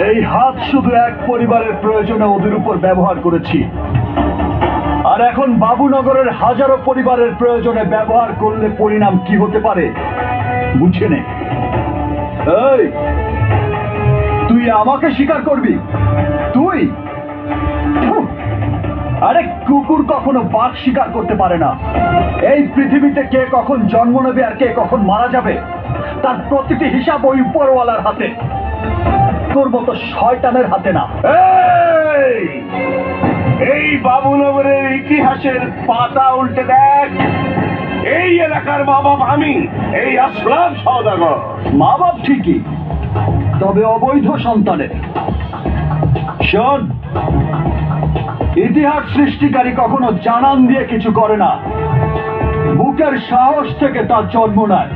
এই হাত শুধু এক পরিবারের প্রয়োজনে ওদের উপর ব্যবহার করেছি, আর এখন বাবুনগরের হাজারো পরিবারের প্রয়োজনে ব্যবহার করলে পরিণাম কি হতে পারে বুঝে নে। এই, তুই আমাকে স্বীকার করবি? তুই? আরে কুকুর কখনো বাঘ স্বীকার করতে পারে না। এই পৃথিবীতে কে কখন জন্ম নেবে আর কে কখন মারা যাবে তার প্রতিটি হিসাব ওই উপরওয়ালার হাতে, তোর মতো শয়তানের হাতে না। এই বাবুনগরের ইতিহাসের পাতা উল্টে দেখ। এই এলাকার মা বাপ আমি, এই আসলাম সওদাগর। মা বাপ ঠিকই, তবে অবৈধ সন্তানের। শোন, ইতিহাস সৃষ্টিকারী কখনো জানান দিয়ে কিছু করে না, বুকের সাহস থেকে তার জন্ম নেয়।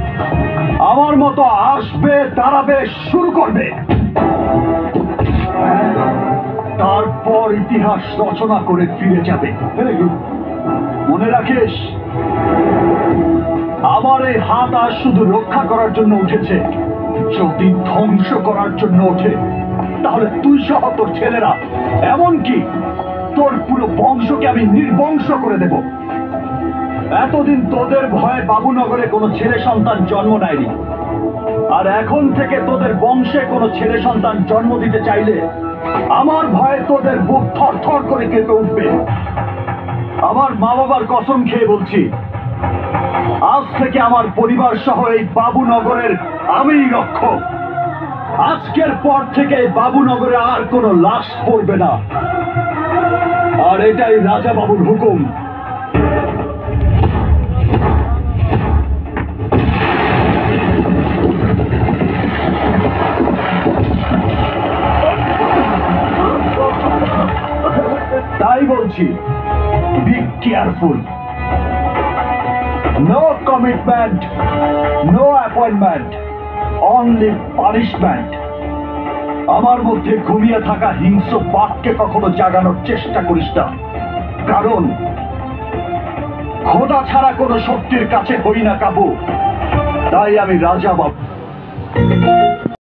আমার মতো আসবে, দাঁড়াবে, শুরু করবে, তারপর ইতিহাস রচনা করে ফিরে যাবে। মনে রাখিস, আমার এই হাত আজ শুধু রক্ষা করার জন্য উঠেছে। যদি ধ্বংস করার জন্য ওঠে তাহলে তুই সহ তোর ছেলেরা, এমনকি তোর পুরো বংশকে আমি নির্বংশ করে দেব। এতদিন তোদের ভয়ে বাবুনগরে কোনো ছেলে সন্তান জন্ম নেয়নি, আর এখন থেকে তোদের বংশে কোনো ছেলে সন্তান জন্ম দিতে চাইলে আমার ভয়ে তোদের বুক থর থর করে কেঁপে উঠবে। আমার মা বাবার কসম খেয়ে বলছি, আজ থেকে আমার পরিবার সহ এই বাবুনগরের আমিই রক্ষক। আজকের পর থেকে বাবুনগরে আর কোনো লাশ পড়বে না, আর এটাই রাজা বাবুর হুকুম। তাই বলছি, be careful. No commitment, no appointment, only punishment. আমার মধ্যে ঘুমিয়ে থাকা হিংস্র বাঘকে কখনো জাগানোর চেষ্টা করিস না, কারণ খোদা ছাড়া কোনো শক্তির কাছে হই না কাবু। তাই আমি রাজা বাবু।